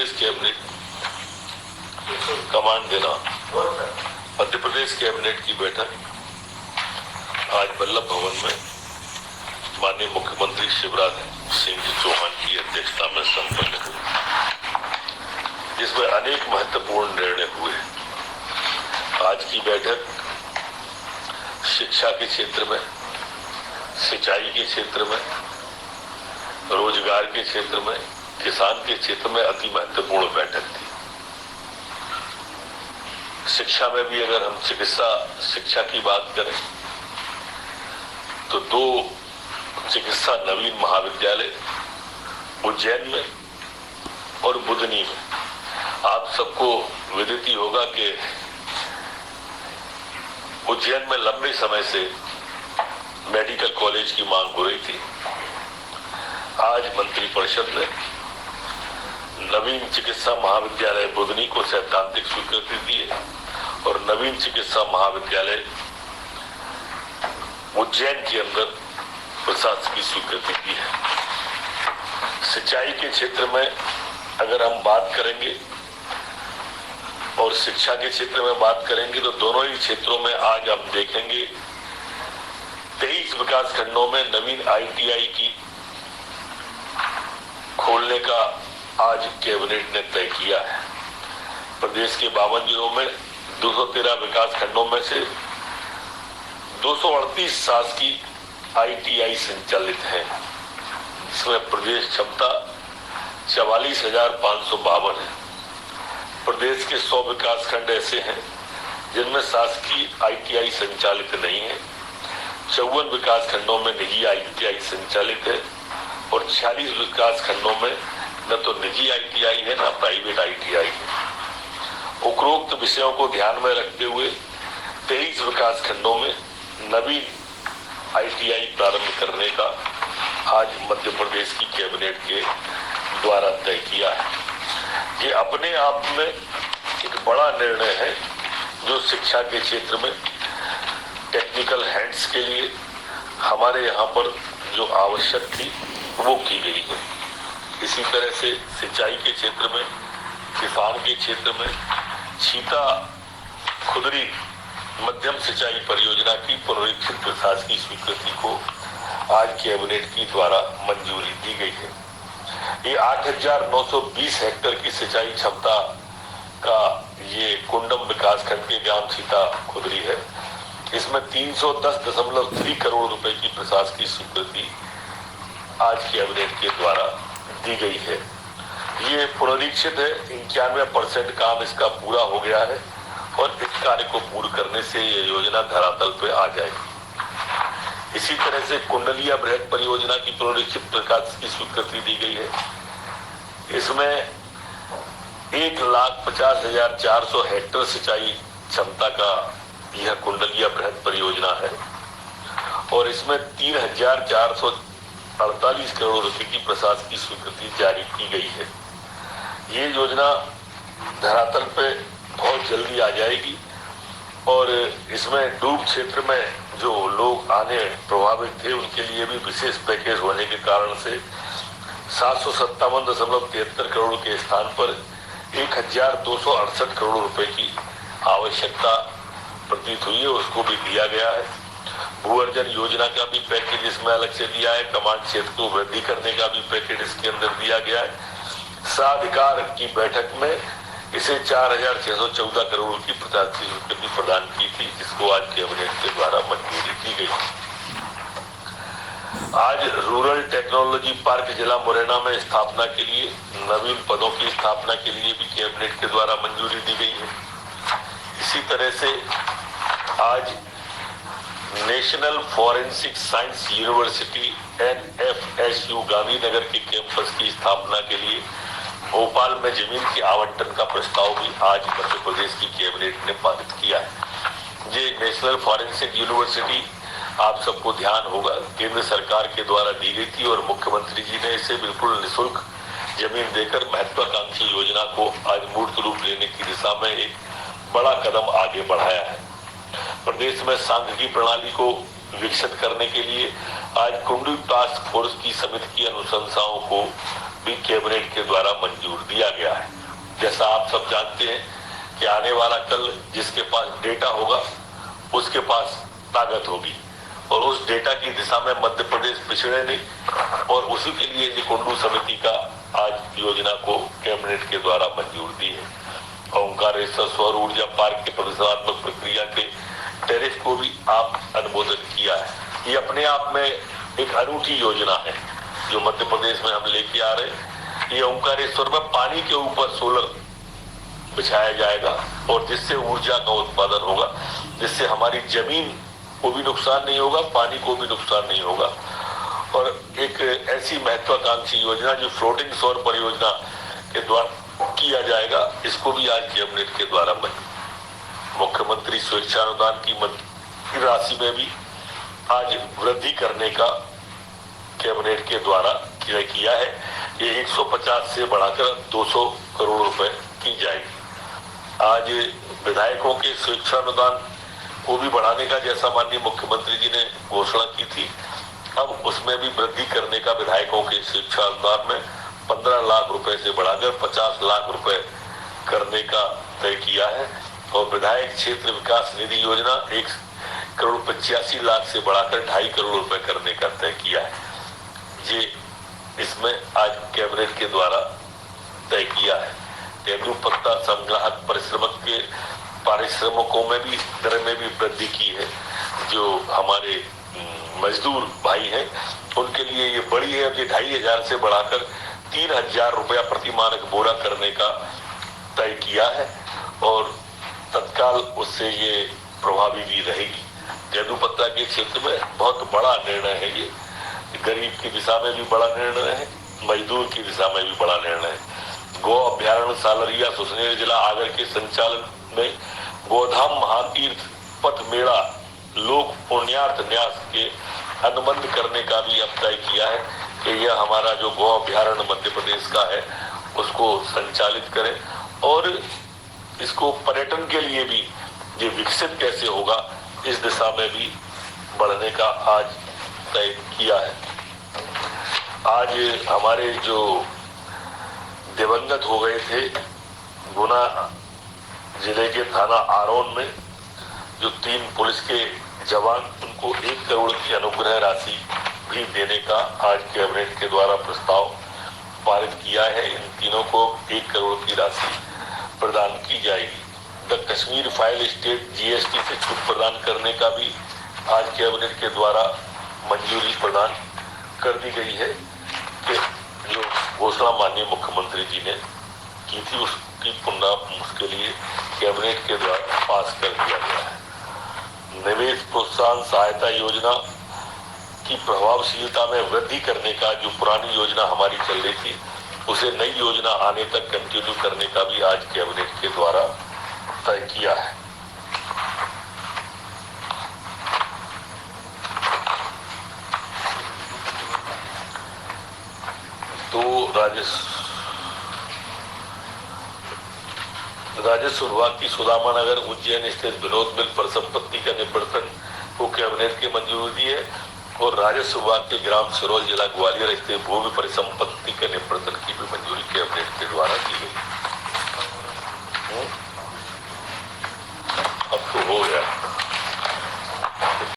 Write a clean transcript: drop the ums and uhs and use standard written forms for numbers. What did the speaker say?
प्रदेश cabinet command देना, Madhya Pradesh cabinet की बैठक आज वल्लभ भवन में माननीय मुख्यमंत्री शिवराज सिंह चौहान की अध्यक्षता में संपन्न हुई, जिसमें अनेक महत्वपूर्ण निर्णय हुए। आज की बैठक शिक्षा के क्षेत्र में, सिंचाई के क्षेत्र में, रोजगार के क्षेत्र में, किसान के क्षेत्र में अति महत्वपूर्ण बैठक थी। शिक्षा में भी अगर हम चिकित्सा शिक्षा की बात करें तो 2 चिकित्सा नवीन महाविद्यालय उज्जैन में और बुधनी में। आप सबको विदित ही होगा कि उज्जैन में लंबे समय से मेडिकल कॉलेज की मांग हो रही थी। आज मंत्रिपरिषद ने नवीन चिकित्सा महाविद्यालय बुधनी को सैद्धांतिक स्वीकृति दी है और नवीन चिकित्सा महाविद्यालय उज्जैन के अंदर प्रशासकीय स्वीकृति दी है। सिंचाई के क्षेत्र में अगर हम बात करेंगे और शिक्षा के क्षेत्र में बात करेंगे तो दोनों ही क्षेत्रों में आज हम देखेंगे 23 विकास खंडों में नवीन ITI की खोलने का आज कैबिनेट ने तय किया है। प्रदेश के 52 जिलों में 213 विकास खंडों में से 238 शासकीय ITI संचालित है। इसमें प्रदेश क्षमता 44,552 है। प्रदेश के 100 विकास खंड ऐसे हैं जिनमें शासकीय ITI संचालित नहीं है। 54 विकास खंडों में निजी ITI संचालित है और 46 विकास खंडों में न तो निजी ITI है न प्राइवेट ITI है। उपरोक्त विषयों को ध्यान में रखते हुए 23 विकास खंडों में नवीन ITI प्रारंभ करने का आज मध्य प्रदेश की कैबिनेट के द्वारा तय किया है। ये अपने आप में एक बड़ा निर्णय है जो शिक्षा के क्षेत्र में टेक्निकल हैंड्स के लिए हमारे यहाँ पर जो आवश्यक थी वो की गई है। इसी तरह से सिंचाई के क्षेत्र में, किसान के क्षेत्र में छीता खुदरी मध्यम सिंचाई परियोजना की पुनरीक्षित प्रशासकीय स्वीकृति को आज कैबिनेट की द्वारा मंजूरी दी गई है। ये 8,920 हेक्टेयर की सिंचाई क्षमता का ये कुंडम विकास खंड के ग्राम छीता खुदरी है। इसमें 310.3 करोड़ रुपए की प्रशासकीय स्वीकृति आज कैबिनेट के द्वारा दी गई है। ये पुनरीक्षित है, 91% काम इसका पूरा हो गया है और इस कार्य को पूर्ण करने से ये योजना धरातल पे आ जाएगी। इसी तरह से कुंडलिया बृहद परियोजना की पुनरीक्षित प्रकाश की स्वीकृति दी गई है। इसमें 1,50,400 हेक्टेयर सिंचाई क्षमता का यह कुंडलिया बृहद परियोजना है और इसमें 3,448 करोड़ रुपए की प्रशासकीय स्वीकृति जारी की गई है। ये योजना धरातल पे बहुत जल्दी आ जाएगी और इसमें डूब क्षेत्र में जो लोग आने प्रभावित थे उनके लिए भी विशेष पैकेज होने के कारण से 757.73 करोड़ के स्थान पर 1,268 करोड़ रुपए की आवश्यकता प्रतीत हुई है, उसको भी दिया गया है। भूअर्जन योजना का भी पैकेज इसमें अलग से दिया है। कमांड क्षेत्र को वृद्धि करने का भी पैकेज इसके अंदर दिया गया है। साधिकार की बैठक में इसे 4,614 करोड़ की प्रशासकीय स्वीकृति प्रदान की थी, जिसको आज कैबिनेट के द्वारा मंजूरी दी गई। आज रूरल टेक्नोलॉजी पार्क जिला मुरैना में स्थापना के लिए नवीन पदों की स्थापना के लिए भी कैबिनेट के द्वारा मंजूरी दी गई है। इसी तरह से आज national forensic science university NFSU Gandhinagar के कैंपस की स्थापना के लिए भोपाल में जमीन के आवंटन का प्रस्ताव भी आज मध्य प्रदेश की कैबिनेट ने पारित किया है। ये नेशनल फॉरेंसिक यूनिवर्सिटी आप सबको ध्यान होगा केंद्र सरकार के द्वारा दी गई थी और मुख्यमंत्री जी ने इसे बिल्कुल निःशुल्क जमीन देकर महत्वाकांक्षी योजना को आज मूर्त रूप लेने की दिशा में एक बड़ा कदम आगे बढ़ाया है। प्रदेश में सांख्यिकी प्रणाली को विकसित करने के लिए आज कुंडली टास्क फोर्स की समिति की अनुशंसाओं को भी कैबिनेट के द्वारा मंजूर दिया गया है। आप सब जानते हैं कि आने वाला कल जिसके पास डेटा होगा उसके पास ताकत होगी, और उस डेटा की दिशा में मध्य प्रदेश पिछड़े नहीं, और उसी के लिए निकुंडू समिति का आज योजना को कैबिनेट के द्वारा मंजूर दी है। ओंकारेश्वर सौर ऊर्जा पार्क के प्रतिष्ठात्मक प्रक्रिया के टैरिफ को भी आप अनुमोदन किया है। ये अपने आप में एक अनूठी योजना है जो मध्य प्रदेश में हम लेके आ रहे हैं। ये ओंकारेश्वर में पानी के ऊपर सोलर बिछाया जाएगा और जिससे ऊर्जा का उत्पादन होगा, जिससे हमारी जमीन को भी नुकसान नहीं होगा, पानी को भी नुकसान नहीं होगा। और एक ऐसी महत्वाकांक्षी योजना जो फ्लोटिंग सौर परियोजना के द्वारा किया जाएगा, इसको भी आज कैबिनेट के द्वारा मुख्यमंत्री स्वेच्छानुदान की राशि में भी आज वृद्धि करने का कैबिनेट के द्वारा किया है। ये 150 से बढ़ाकर 200 करोड़ रुपए की जाएगी। आज विधायकों के स्वेच्छानुदान को भी बढ़ाने का, जैसा माननीय मुख्यमंत्री जी ने घोषणा की थी, अब उसमें भी वृद्धि करने का विधायकों के स्वेच्छानुदान में 15 लाख रुपए से बढ़ाकर 50 लाख रुपए करने का तय किया है। और विधायक क्षेत्र विकास निधि योजना 1 करोड़ 85 लाख से बढ़ाकर 2.5 करोड़ रुपए करने का तय किया है। ये इसमें आज कैबिनेट के द्वारा तय किया है। टेबलू पत्ता संग्राहक पारिश्रमिकों में भी दर में भी वृद्धि की है। जो हमारे मजदूर भाई हैं उनके लिए ये बड़ी है। अब ये 2,500 से बढ़ाकर 3,000 रुपया प्रति मानक बोरा करने का तय किया है और तत्काल उससे ये प्रभावी भी रहेगी। तेंदुपत्ता के क्षेत्र में बहुत बड़ा निर्णय है ये। गरीब की दिशा में भी बड़ा निर्णय है, मजदूर की दिशा में भी बड़ा निर्णय है। गौ अभ्यारण्य सालरिया सुसनेर जिला आगर के संचालन में गोधाम महातीर्थ पथ मेला लोक पुण्यार्थ न्यास के अनुबंध करने का भी अब तय किया है कि यह हमारा जो गौ अभ्यारण्य मध्य प्रदेश का है उसको संचालित करें और इसको पर्यटन के लिए भी ये विकसित कैसे होगा इस दिशा में भी बढ़ने का आज तय किया है। आज हमारे जो दिवंगत हो गए थे गुना जिले के थाना आरोन में जो 3 पुलिस के जवान, उनको 1 करोड़ की अनुग्रह राशि भी देने का आज कैबिनेट के द्वारा प्रस्ताव पारित किया है। इन तीनों को 1 करोड़ की राशि प्रदान की जाएगी। The Kashmir file state GST से छूट प्रदान करने का भी आज कैबिनेट के द्वारा मंजूरी प्रदान कर दी गई है कि जो घोषणा माननीय मुख्यमंत्री जी ने की थी उसकी उसके लिए कैबिनेट के द्वारा पास कर दिया गया है। निवेश प्रोत्साहन सहायता योजना की प्रभावशीलता में वृद्धि करने का जो पुरानी योजना हमारी चल रही थी उसे नई योजना आने तक कंटिन्यू करने का भी आज कैबिनेट के द्वारा तय किया है। तो राजस्व विभाग की सुदामा नगर उज्जैन स्थित विनोद मिल पर संपत्ति का निवर्तन को कैबिनेट की मंजूरी दी है और राजस्व विभाग के ग्राम सिरौल जिला ग्वालियर स्थित भूमि परिसंपत्ति के निवर्तन की भी मंजूरी कैबिनेट के द्वारा दी गई। अब तो हो गया।